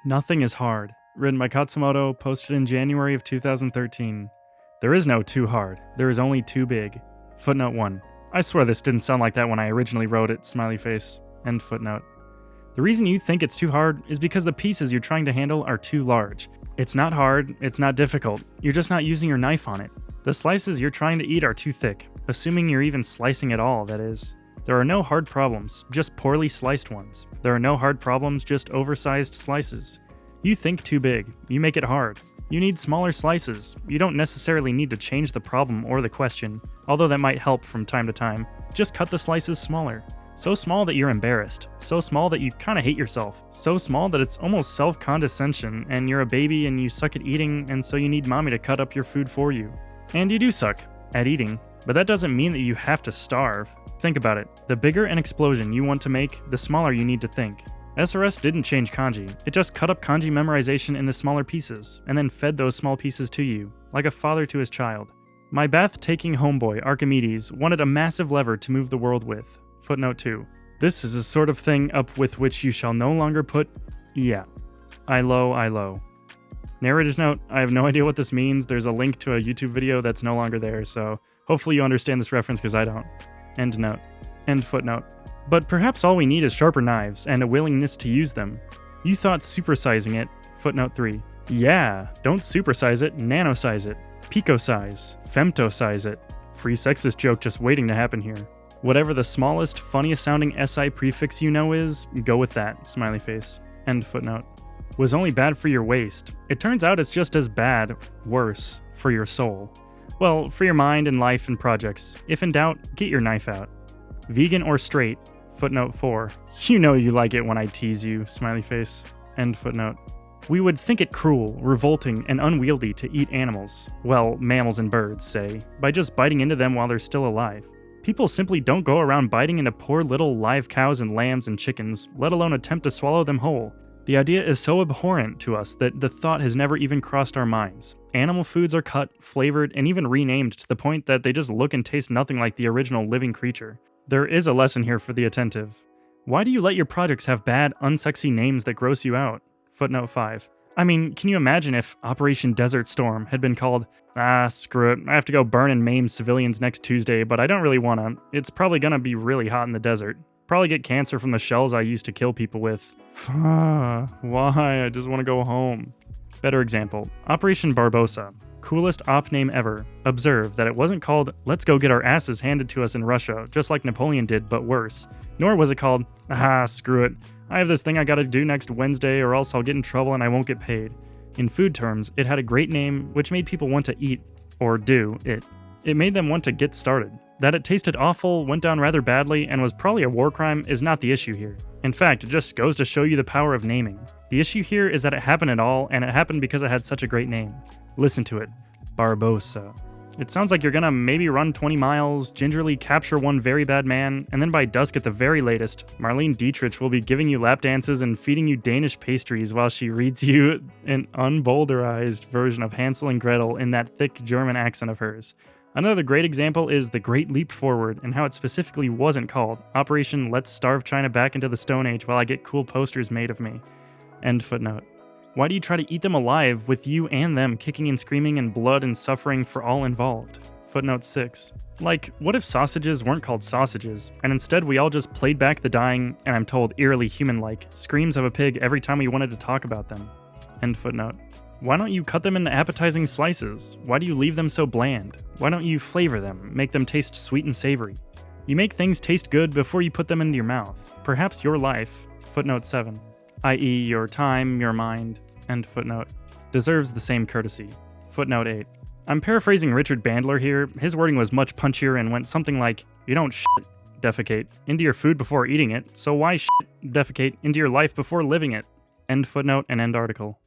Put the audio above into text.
Nothing is hard. Written by Khatzumoto, posted in January of 2013. There is no too hard. There is only too big. Footnote 1. I swear this didn't sound like that when I originally wrote it, smiley face. End footnote. The reason you think it's too hard is because the pieces you're trying to handle are too large. It's not hard, it's not difficult. You're just not using your knife on it. The slices you're trying to eat are too thick, assuming you're even slicing at all, that is. There are no hard problems, just poorly sliced ones. There are no hard problems, just oversized slices. You think too big, you make it hard. You need smaller slices. You don't necessarily need to change the problem or the question, although that might help from time to time. Just cut the slices smaller. So small that you're embarrassed. So small that you kinda hate yourself. So small that it's almost self-condescension, and you're a baby and you suck at eating, and so you need mommy to cut up your food for you. And you do suck at eating, but that doesn't mean that you have to starve. Think about it. The bigger an explosion you want to make, the smaller you need to think. SRS didn't change kanji, it just cut up kanji memorization into smaller pieces, and then fed those small pieces to you, like a father to his child. My bath-taking homeboy, Archimedes, wanted a massive lever to move the world with. Footnote 2. This is a sort of thing up with which you shall no longer put... yeah. I low. Narrator's note, I have no idea what this means. There's a link to a YouTube video that's no longer there, so hopefully you understand this reference because I don't. End note. End footnote. But perhaps all we need is sharper knives and a willingness to use them. You thought supersizing it. Footnote 3. Yeah, don't supersize it, nanosize it. Picosize. Femtosize it. Free sexist joke just waiting to happen here. Whatever the smallest, funniest sounding SI prefix you know is, go with that, smiley face. End footnote. Was only bad for your waist. It turns out it's just as bad, worse, for your soul. Well, for your mind and life and projects. If in doubt, get your knife out. Vegan or straight. Footnote 4. You know you like it when I tease you, smiley face. End footnote. We would think it cruel, revolting, and unwieldy to eat animals. Well, mammals and birds, say, by just biting into them while they're still alive. People simply don't go around biting into poor little live cows and lambs and chickens, let alone attempt to swallow them whole. The idea is so abhorrent to us that the thought has never even crossed our minds. Animal foods are cut, flavored, and even renamed to the point that they just look and taste nothing like the original living creature. There is a lesson here for the attentive. Why do you let your projects have bad, unsexy names that gross you out? Footnote 5. I mean, can you imagine if Operation Desert Storm had been called, screw it, I have to go burn and maim civilians next Tuesday, but I don't really wanna. It's probably gonna be really hot in the desert. Probably get cancer from the shells I used to kill people with. Why? I just wanna go home. Better example, Operation Barbossa. Coolest op name ever. Observe that it wasn't called, let's go get our asses handed to us in Russia, just like Napoleon did, but worse. Nor was it called, screw it. I have this thing I gotta do next Wednesday or else I'll get in trouble and I won't get paid. In food terms, it had a great name which made people want to eat, or do, it. It made them want to get started. That it tasted awful, went down rather badly, and was probably a war crime is not the issue here. In fact, it just goes to show you the power of naming. The issue here is that it happened at all, and it happened because it had such a great name. Listen to it. Barbossa. It sounds like you're gonna maybe run 20 miles, gingerly capture one very bad man, and then by dusk at the very latest, Marlene Dietrich will be giving you lap dances and feeding you Danish pastries while she reads you an unboulderized version of Hansel and Gretel in that thick German accent of hers. Another great example is The Great Leap Forward and how it specifically wasn't called Operation Let's Starve China Back into the Stone Age while I get cool posters made of me. End footnote. Why do you try to eat them alive with you and them kicking and screaming and blood and suffering for all involved? Footnote 6. Like, what if sausages weren't called sausages, and instead we all just played back the dying, and I'm told eerily human-like, screams of a pig every time we wanted to talk about them? End footnote. Why don't you cut them into appetizing slices? Why do you leave them so bland? Why don't you flavor them, make them taste sweet and savory? You make things taste good before you put them into your mouth. Perhaps your life, footnote 7, i.e. your time, your mind, end footnote, deserves the same courtesy. Footnote 8. I'm paraphrasing Richard Bandler here. His wording was much punchier and went something like, you don't defecate into your food before eating it, so why defecate into your life before living it? End footnote and end article.